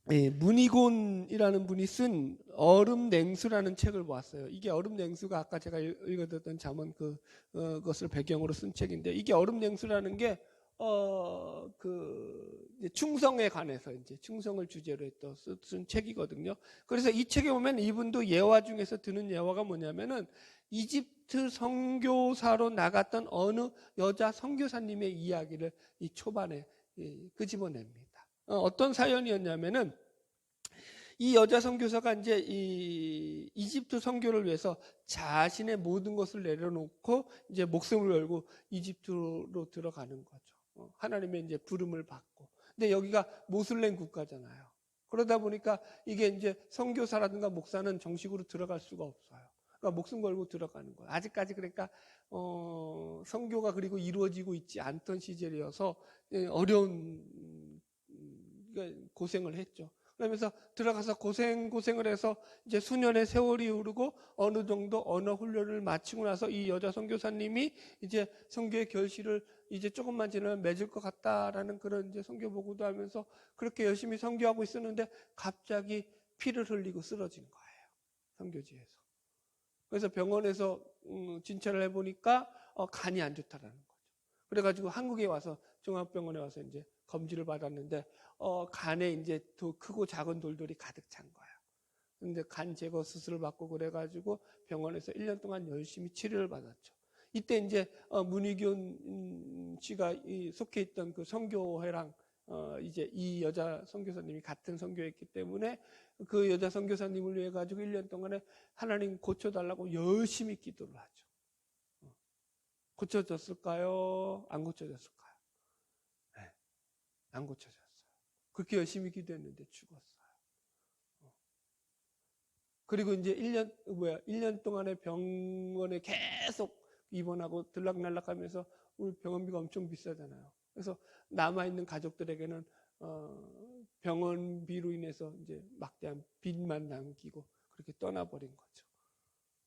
문희곤이라는 분이 쓴 얼음 냉수라는 책을 보았어요. 이게 얼음 냉수가 아까 제가 읽어드렸던 잠언 그것을 배경으로 쓴 책인데 이게 얼음 냉수라는 게 이제 충성에 관해서 이제 충성을 주제로 했던 쓴 책이거든요. 그래서 이 책에 보면 이분도 예화 중에서 드는 예화가 뭐냐면은 이집트 선교사로 나갔던 어느 여자 선교사님의 이야기를 이 초반에 끄집어냅니다. 어떤 사연이었냐면은 이 여자 선교사가 이제 이 이집트 선교를 위해서 자신의 모든 것을 내려놓고 이제 목숨을 걸고 이집트로 들어가는 거죠. 하나님의 이제 부름을 받고. 근데 여기가 모슬렘 국가잖아요. 그러다 보니까 이게 이제 선교사라든가 목사는 정식으로 들어갈 수가 없어요. 그러니까 목숨 걸고 들어가는 거예요. 아직까지 그러니까 선교가 그리고 이루어지고 있지 않던 시절이어서 어려운 고생을 했죠. 그러면서 들어가서 고생을 해서 이제 수년의 세월이 흐르고 어느 정도 언어 훈련을 마치고 나서 이 여자 선교사님이 이제 선교의 결실을 이제 조금만 지나면 맺을 것 같다라는 그런 이제 선교 보고도 하면서 그렇게 열심히 선교하고 있었는데 갑자기 피를 흘리고 쓰러진 거예요. 선교지에서. 그래서 병원에서 진찰을 해보니까 간이 안 좋다라는 거죠. 그래가지고 한국에 와서 종합병원에 와서 이제 검진을 받았는데 간에 이제 더 크고 작은 돌들이 가득 찬 거예요. 근데 간 제거 수술을 받고 그래가지고 병원에서 1년 동안 열심히 치료를 받았죠. 이때 이제 문희균 씨가 속해 있던 그 선교회랑 이제 이 여자 선교사님이 같은 선교했기 때문에 그 여자 선교사님을 위해 가지고 1년 동안에 하나님 고쳐달라고 열심히 기도를 하죠. 고쳐졌을까요? 안 고쳐졌을까요? 네, 안 고쳐졌어요. 그렇게 열심히 기도했는데 죽었어요. 그리고 이제 1년 동안에 병원에 계속 입원하고 들락날락하면서 우리 병원비가 엄청 비싸잖아요. 그래서 남아있는 가족들에게는 병원비로 인해서 이제 막대한 빚만 남기고 그렇게 떠나버린 거죠.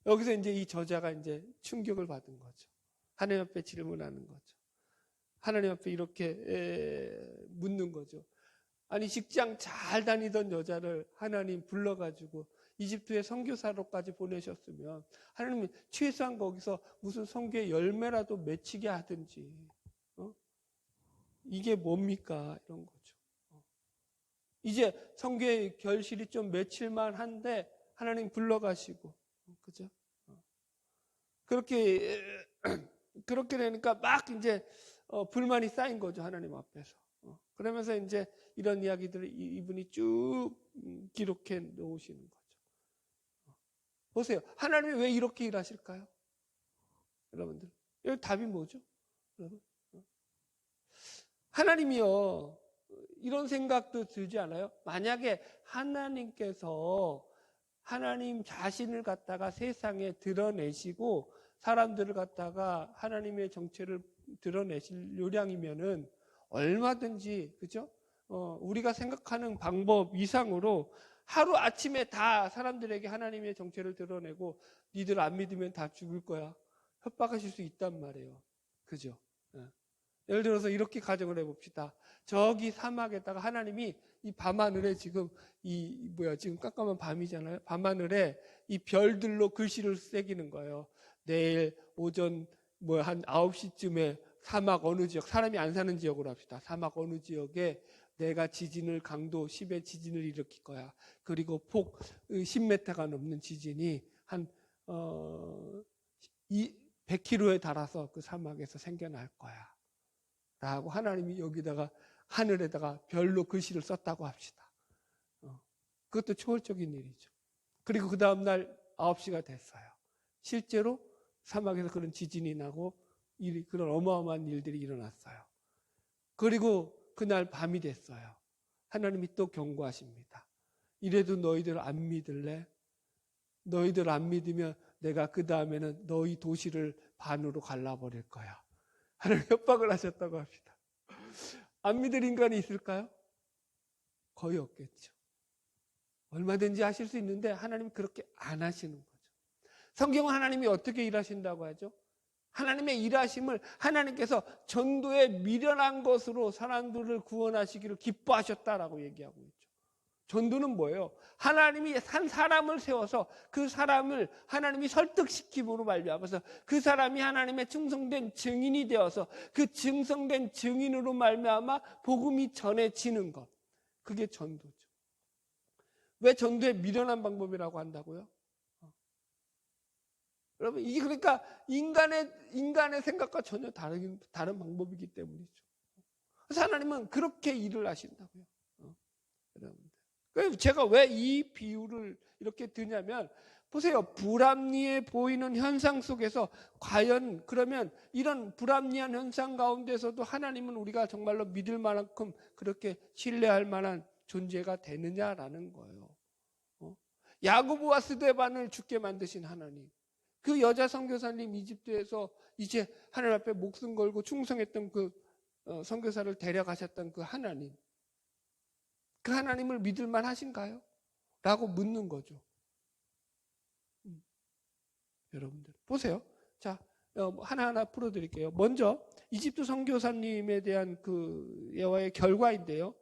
여기서 이제 이 저자가 이제 충격을 받은 거죠. 하나님 앞에 질문하는 거죠. 하나님 앞에 이렇게 묻는 거죠. 아니 직장 잘 다니던 여자를 하나님 불러가지고 이집트의 선교사로까지 보내셨으면 하나님이 최소한 거기서 무슨 선교의 열매라도 맺히게 하든지 이게 뭡니까? 이런 거죠. 이제 선교의 결실이 좀 맺힐만 한데 하나님 불러가시고 그죠? 그렇게 되니까 막 이제 불만이 쌓인 거죠. 하나님 앞에서. 그러면서 이제 이런 이야기들을 이분이 쭉 기록해 놓으시는 거죠. 보세요. 하나님이 왜 이렇게 일하실까요? 여러분들. 여기 답이 뭐죠? 여러분. 하나님이요. 이런 생각도 들지 않아요? 만약에 하나님께서 하나님 자신을 갖다가 세상에 드러내시고 사람들을 갖다가 하나님의 정체를 드러내실 요량이면은 얼마든지 그죠? 우리가 생각하는 방법 이상으로 하루 아침에 다 사람들에게 하나님의 정체를 드러내고 니들 안 믿으면 다 죽을 거야. 협박하실 수 있단 말이에요. 그죠? 예를 들어서 이렇게 가정을 해봅시다. 저기 사막에다가 하나님이 이 밤하늘에 지금 지금 깜깜한 밤이잖아요. 밤하늘에 이 별들로 글씨를 새기는 거예요. 내일 오전 한 9시쯤에 사막 어느 지역, 사람이 안 사는 지역으로 합시다. 사막 어느 지역에 내가 지진을 강도 10의 지진을 일으킬 거야. 그리고 폭 10m가 넘는 지진이 한 100km에 달아서 그 사막에서 생겨날 거야. 라고 하나님이 여기다가 하늘에다가 별로 글씨를 썼다고 합시다. 그것도 초월적인 일이죠. 그리고 그 다음날 9시가 됐어요. 실제로 사막에서 그런 지진이 나고 그런 어마어마한 일들이 일어났어요. 그리고 그날 밤이 됐어요. 하나님이 또 경고하십니다. 이래도 너희들 안 믿을래? 너희들 안 믿으면 내가 그 다음에는 너희 도시를 반으로 갈라버릴 거야. 하나님 협박을 하셨다고 합니다. 안 믿을 인간이 있을까요? 거의 없겠죠. 얼마든지 하실 수 있는데 하나님은 그렇게 안 하시는 거죠. 성경은 하나님이 어떻게 일하신다고 하죠? 하나님의 일하심을 하나님께서 전도에 미련한 것으로 사람들을 구원하시기를 기뻐하셨다라고 얘기하고 있죠. 전도는 뭐예요? 하나님이 한 사람을 세워서 그 사람을 하나님이 설득시킴으로 말미암아서 그 사람이 하나님의 충성된 증인이 되어서 그 증성된 증인으로 말미암아 복음이 전해지는 것. 그게 전도죠. 왜 전도에 미련한 방법이라고 한다고요? 여러분 이게 그러니까 인간의 생각과 전혀 다른 방법이기 때문이죠. 그래서 하나님은 그렇게 일을 하신다고요. 여러분들. 그래서 제가 왜 이 비유를 이렇게 드냐면 보세요. 불합리해 보이는 현상 속에서 과연 그러면 이런 불합리한 현상 가운데서도 하나님은 우리가 정말로 믿을 만큼 그렇게 신뢰할 만한 존재가 되느냐라는 거예요. 야고보와 스데반을 죽게 만드신 하나님. 그 여자 선교사님 이집트에서 이제 하나님 앞에 목숨 걸고 충성했던 그 선교사를 데려가셨던 그 하나님. 그 하나님을 믿을 만하신가요? 라고 묻는 거죠. 여러분들 보세요. 자, 하나하나 풀어드릴게요. 먼저 이집트 선교사님에 대한 그 예화의 결과인데요.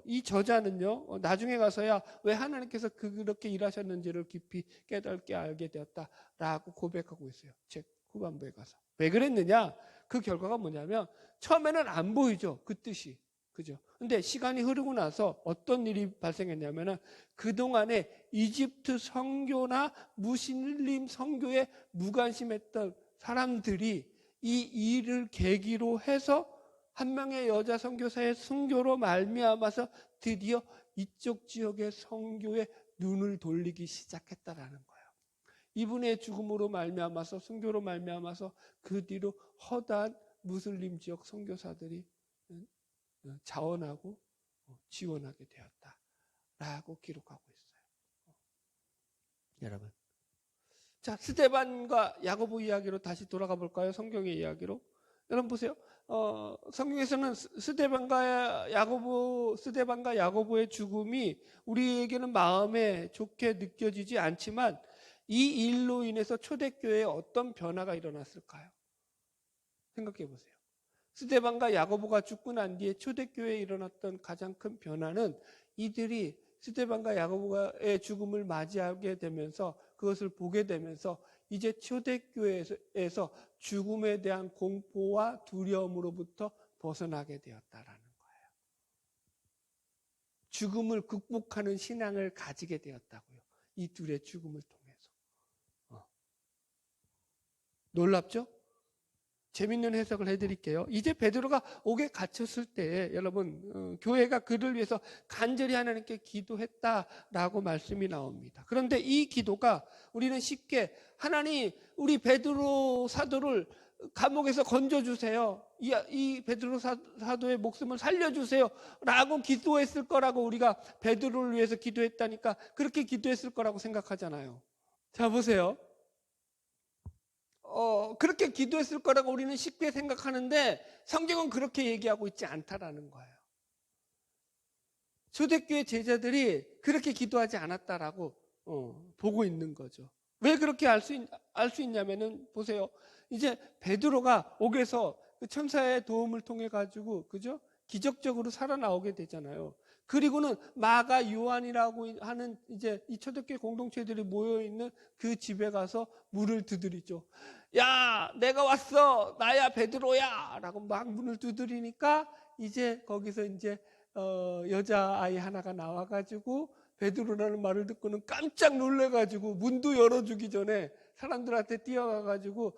이 저자는요, 나중에 가서야 왜 하나님께서 그렇게 일하셨는지를 깊이 깨닫게 알게 되었다라고 고백하고 있어요. 책 후반부에 가서. 왜 그랬느냐? 그 결과가 뭐냐면, 처음에는 안 보이죠. 그 뜻이. 그죠? 근데 시간이 흐르고 나서 어떤 일이 발생했냐면은, 그동안에 이집트 선교나 무슬림 선교에 무관심했던 사람들이 이 일을 계기로 해서 한 명의 여자 선교사의 선교로 말미암아서 드디어 이쪽 지역의 선교에 눈을 돌리기 시작했다라는 거예요. 이분의 죽음으로 말미암아서 선교로 말미암아서 그 뒤로 허다한 무슬림 지역 선교사들이 자원하고 지원하게 되었다라고 기록하고 있어요. 여러분, 자 스데반과 야고보 이야기로 다시 돌아가 볼까요? 성경의 이야기로. 여러분 보세요. 성경에서는 스데반과 야고보의 죽음이 우리에게는 마음에 좋게 느껴지지 않지만 이 일로 인해서 초대교회에 어떤 변화가 일어났을까요? 생각해 보세요. 스데반과 야고보가 죽고 난 뒤에 초대교회에 일어났던 가장 큰 변화는 이들이 스데반과 야고보의 죽음을 맞이하게 되면서 그것을 보게 되면서 이제 초대교회에서 죽음에 대한 공포와 두려움으로부터 벗어나게 되었다라는 거예요. 죽음을 극복하는 신앙을 가지게 되었다고요. 이 둘의 죽음을 통해서. 놀랍죠? 재밌는 해석을 해드릴게요. 이제 베드로가 옥에 갇혔을 때 여러분 교회가 그를 위해서 간절히 하나님께 기도했다라고 말씀이 나옵니다. 그런데 이 기도가 우리는 쉽게 하나님 우리 베드로 사도를 감옥에서 건져주세요. 이 베드로 사도의 목숨을 살려주세요 라고 기도했을 거라고 우리가 베드로를 위해서 기도했다니까 그렇게 기도했을 거라고 생각하잖아요. 자 보세요. 그렇게 기도했을 거라고 우리는 쉽게 생각하는데 성경은 그렇게 얘기하고 있지 않다라는 거예요. 초대교회 제자들이 그렇게 기도하지 않았다라고 보고 있는 거죠. 왜 그렇게 알 수 있냐면은 보세요. 이제 베드로가 옥에서 그 천사의 도움을 통해 가지고 그죠? 기적적으로 살아나오게 되잖아요. 그리고는 마가 요한이라고 하는 이제 이 초대교회 공동체들이 모여 있는 그 집에 가서 문을 두드리죠. 야, 내가 왔어. 나야 베드로야라고 막 문을 두드리니까 이제 거기서 이제 여자아이 하나가 나와가지고 베드로라는 말을 듣고는 깜짝 놀래가지고 문도 열어주기 전에 사람들한테 뛰어가가지고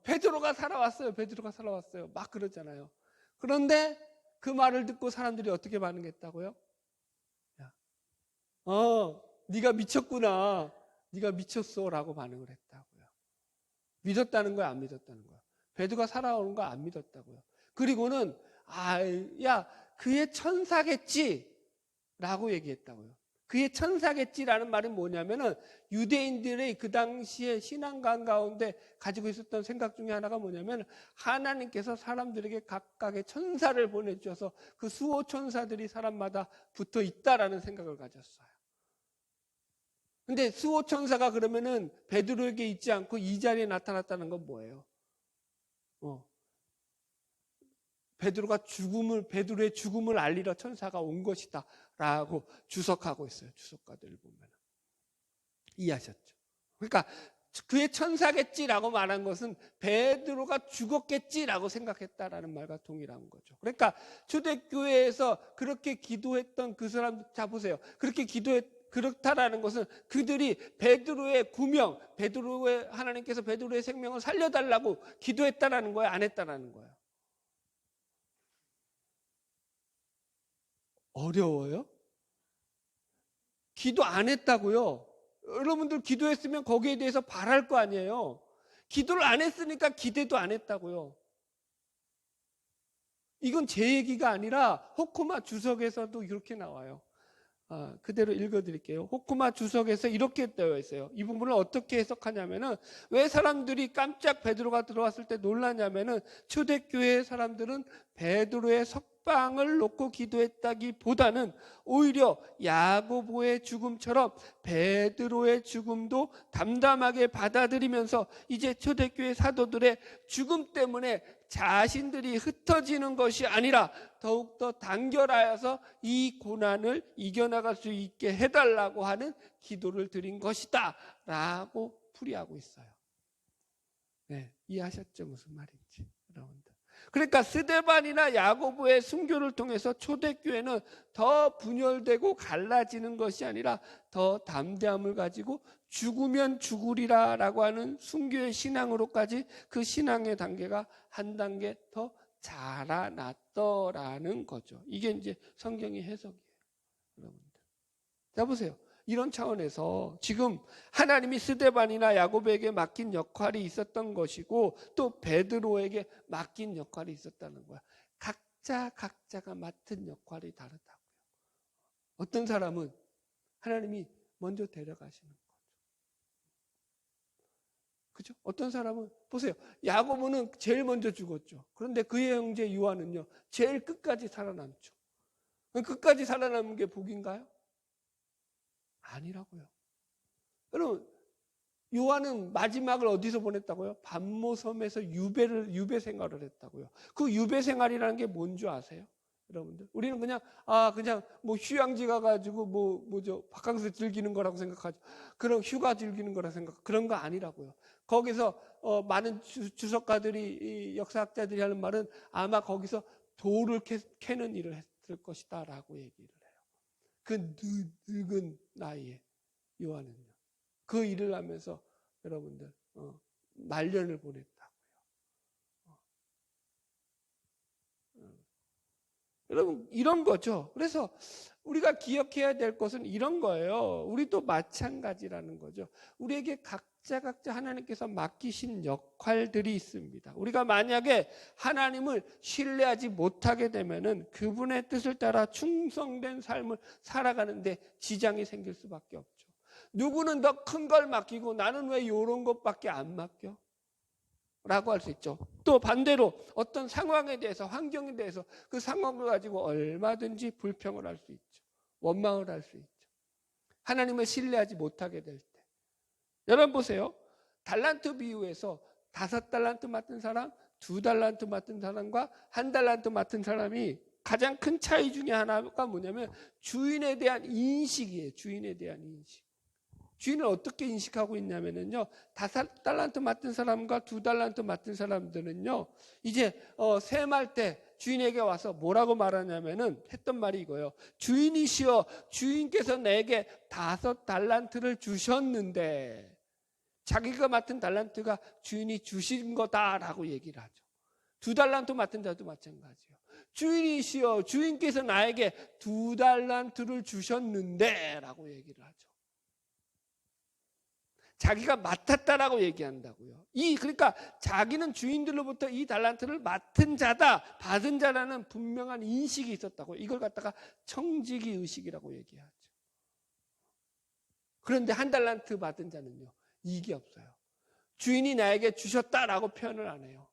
베드로가 살아왔어요. 베드로가 살아왔어요. 막 그러잖아요. 그런데 그 말을 듣고 사람들이 어떻게 반응했다고요? 야, 네가 미쳤구나. 네가 미쳤어라고 반응을 했다고요. 믿었다는 거야, 안 믿었다는 거야? 베드로가 살아오는 거 안 믿었다고요. 그리고는 야, 그의 천사겠지 라고 얘기했다고요. 그의 천사겠지라는 말은 뭐냐면은 유대인들의 그 당시에 신앙관 가운데 가지고 있었던 생각 중에 하나가 뭐냐면 하나님께서 사람들에게 각각의 천사를 보내주셔서 그 수호 천사들이 사람마다 붙어 있다라는 생각을 가졌어요. 근데 수호 천사가 그러면은 베드로에게 있지 않고 이 자리에 나타났다는 건 뭐예요? 베드로의 죽음을 알리러 천사가 온 것이다 라고 주석하고 있어요. 주석가들을 보면. 이해하셨죠? 그러니까 그의 천사겠지라고 말한 것은 베드로가 죽었겠지라고 생각했다라는 말과 동일한 거죠. 그러니까 초대교회에서 그렇게 기도했던 그 사람, 자 보세요. 그렇다라는 것은 그들이 베드로의 구명, 하나님께서 베드로의 생명을 살려달라고 기도했다라는 거예요? 안 했다라는 거예요? 어려워요? 기도 안 했다고요? 여러분들 기도했으면 거기에 대해서 바랄 거 아니에요? 기도를 안 했으니까 기대도 안 했다고요. 이건 제 얘기가 아니라 호쿠마 주석에서도 이렇게 나와요. 그대로 읽어드릴게요. 호쿠마 주석에서 이렇게 되어 있어요. 이 부분을 어떻게 해석하냐면은 왜 사람들이 깜짝 베드로가 들어왔을 때 놀라냐면은 초대교회 사람들은 베드로의 석방을 놓고 기도했다기보다는 오히려 야고보의 죽음처럼 베드로의 죽음도 담담하게 받아들이면서 이제 초대교회 사도들의 죽음 때문에 자신들이 흩어지는 것이 아니라 더욱더 단결하여서 이 고난을 이겨나갈 수 있게 해달라고 하는 기도를 드린 것이다 라고 풀이하고 있어요. 네, 이해하셨죠? 무슨 말인지 여러분들. 그러니까 스데반이나 야고보의 순교를 통해서 초대교회는 더 분열되고 갈라지는 것이 아니라 더 담대함을 가지고 죽으면 죽으리라 라고 하는 순교의 신앙으로까지 그 신앙의 단계가 한 단계 더 자라났더라는 거죠. 이게 이제 성경의 해석이에요. 여러분들. 자 보세요. 이런 차원에서 지금 하나님이 스데반이나 야고보에게 맡긴 역할이 있었던 것이고 또 베드로에게 맡긴 역할이 있었다는 거야. 각자가 맡은 역할이 다르다고요. 어떤 사람은 하나님이 먼저 데려가시는 거죠. 그죠? 어떤 사람은 보세요. 야고보는 제일 먼저 죽었죠. 그런데 그의 형제 요한은요. 제일 끝까지 살아남죠. 끝까지 살아남은 게 복인가요? 아니라고요. 여러분 요한은 마지막을 어디서 보냈다고요? 반모섬에서 유배 생활을 했다고요. 그 유배 생활이라는 게 뭔 줄 아세요? 여러분들, 우리는 그냥 뭐 휴양지 가가지고 뭐죠 바캉스 즐기는 거라고 생각하죠. 그런 휴가 즐기는 거라 그런 거 아니라고요. 거기서 많은 주석가들이 역사학자들이 하는 말은 아마 거기서 돌을 캐는 일을 했을 것이다라고 얘기를 해요. 그 늙은 나이에 요한은요. 그 일을 하면서 여러분들 말년을 보냈다고요. 여러분 이런 거죠. 그래서 우리가 기억해야 될 것은 이런 거예요. 우리도 마찬가지라는 거죠. 우리에게 각자 하나님께서 맡기신 역할들이 있습니다. 우리가 만약에 하나님을 신뢰하지 못하게 되면은 그분의 뜻을 따라 충성된 삶을 살아가는데 지장이 생길 수밖에 없죠. 누구는 더 큰 걸 맡기고 나는 왜 이런 것밖에 안 맡겨? 라고 할 수 있죠. 또 반대로 어떤 상황에 대해서, 환경에 대해서 그 상황을 가지고 얼마든지 불평을 할 수 있죠. 원망을 할 수 있죠. 하나님을 신뢰하지 못하게 될 때. 여러분 보세요. 달란트 비유에서 5달란트 맡은 사람, 2달란트 맡은 사람과 1달란트 맡은 사람이 가장 큰 차이 중에 하나가 뭐냐면 주인에 대한 인식이에요. 주인에 대한 인식. 주인을 어떻게 인식하고 있냐면요. 5달란트 맡은 사람과 2달란트 맡은 사람들은요. 이제 세말 때 주인에게 와서 뭐라고 말하냐면은 했던 말이 이거예요. 주인이시여, 주인께서 내게 5달란트를 주셨는데 자기가 맡은 달란트가 주인이 주신 거다라고 얘기를 하죠. 2달란트 맡은 자도 마찬가지예요. 주인이시여, 주인께서 나에게 2달란트를 주셨는데 라고 얘기를 하죠. 자기가 맡았다라고 얘기한다고요. 그러니까 자기는 주인들로부터 이 달란트를 맡은 자다, 받은 자라는 분명한 인식이 있었다고. 이걸 갖다가 청지기 의식이라고 얘기하죠. 그런데 1달란트 받은 자는요, 이게 없어요. 주인이 나에게 주셨다라고 표현을 안 해요.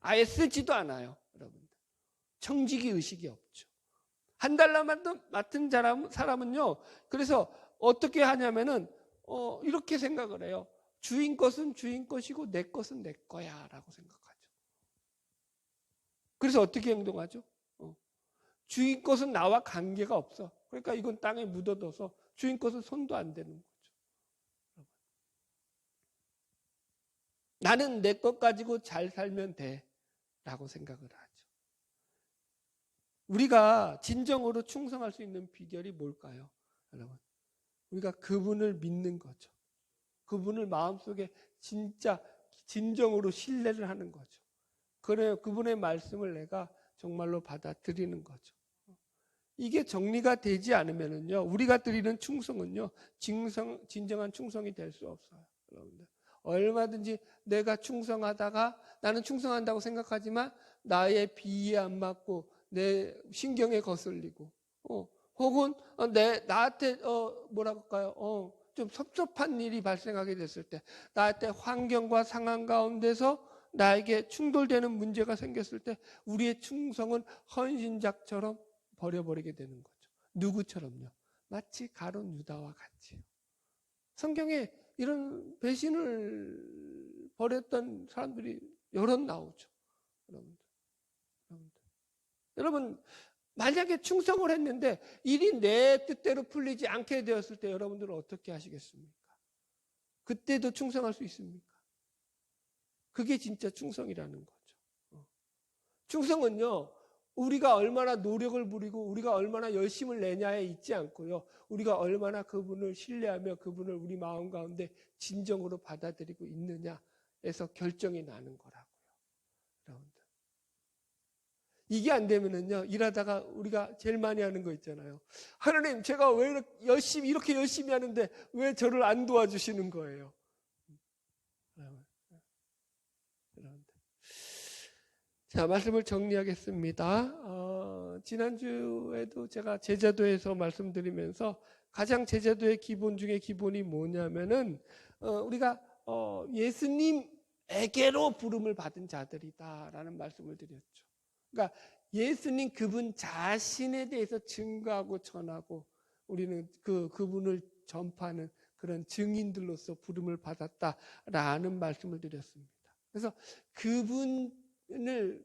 아예 쓰지도 않아요, 여러분들. 청지기 의식이 없죠. 1달란트 맡은 사람은요, 그래서 어떻게 하냐면은 이렇게 생각을 해요. 주인 것은 주인 것이고 내 것은 내 거야 라고 생각하죠. 그래서 어떻게 행동하죠? 주인 것은 나와 관계가 없어. 그러니까 이건 땅에 묻어둬서 주인 것은 손도 안 대는 거죠. 나는 내 것 가지고 잘 살면 돼 라고 생각을 하죠. 우리가 진정으로 충성할 수 있는 비결이 뭘까요? 여러분, 우리가 그분을 믿는 거죠. 그분을 마음속에 진짜 진정으로 신뢰를 하는 거죠. 그래요. 그분의 말씀을 내가 정말로 받아들이는 거죠. 이게 정리가 되지 않으면은요, 우리가 드리는 충성은요, 진정한 충성이 될 수 없어요. 여러분들. 얼마든지 내가 충성하다가 나는 충성한다고 생각하지만 나의 비위에 안 맞고 내 신경에 거슬리고, 혹은 나한테 뭐라고 할까요? 좀 섭섭한 일이 발생하게 됐을 때, 나한테 환경과 상황 가운데서 나에게 충돌되는 문제가 생겼을 때 우리의 충성은 헌신작처럼 버려버리게 되는 거죠. 누구처럼요? 마치 가룟 유다와 같이. 성경에 이런 배신을 벌였던 사람들이 여럿 나오죠. 여러분, 만약에 충성을 했는데 일이 내 뜻대로 풀리지 않게 되었을 때 여러분들은 어떻게 하시겠습니까? 그때도 충성할 수 있습니까? 그게 진짜 충성이라는 거죠. 충성은요, 우리가 얼마나 노력을 부리고 우리가 얼마나 열심을 내냐에 있지 않고요, 우리가 얼마나 그분을 신뢰하며 그분을 우리 마음 가운데 진정으로 받아들이고 있느냐에서 결정이 나는 거라고요. 여러분들, 이게 안 되면은요, 일하다가 우리가 제일 많이 하는 거 있잖아요. 하나님, 제가 왜 이렇게 열심히 하는데 왜 저를 안 도와주시는 거예요? 자, 말씀을 정리하겠습니다. 지난주에도 제가 제자도에서 말씀드리면서 가장 제자도의 기본 중에 기본이 뭐냐면은 우리가 예수님에게로 부름을 받은 자들이다라는 말씀을 드렸죠. 그러니까 예수님 그분 자신에 대해서 증거하고 전하고 우리는 그분을 전파하는 그런 증인들로서 부름을 받았다라는 말씀을 드렸습니다. 그래서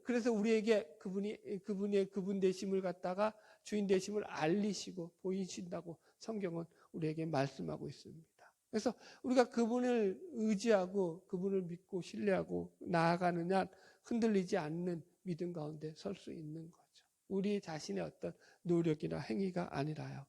그래서 우리에게 그분의 그분 되심을 갖다가 주인 되심을 알리시고 보이신다고 성경은 우리에게 말씀하고 있습니다. 그래서 우리가 그분을 의지하고 그분을 믿고 신뢰하고 나아가느냐 흔들리지 않는 믿음 가운데 설 수 있는 거죠. 우리 자신의 어떤 노력이나 행위가 아니라요.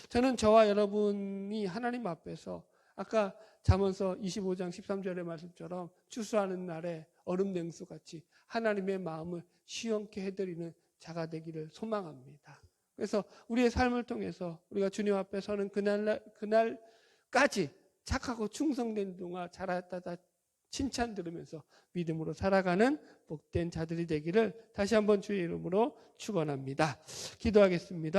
저는 저와 여러분이 하나님 앞에서 아까 잠언서 25장 13절의 말씀처럼 추수하는 날에 얼음 냉수같이 하나님의 마음을 시원케 해드리는 자가 되기를 소망합니다. 그래서 우리의 삶을 통해서 우리가 주님 앞에 서는 그날까지 착하고 충성된 동안 잘했다 칭찬 들으면서 믿음으로 살아가는 복된 자들이 되기를 다시 한번 주의 이름으로 축원합니다. 기도하겠습니다.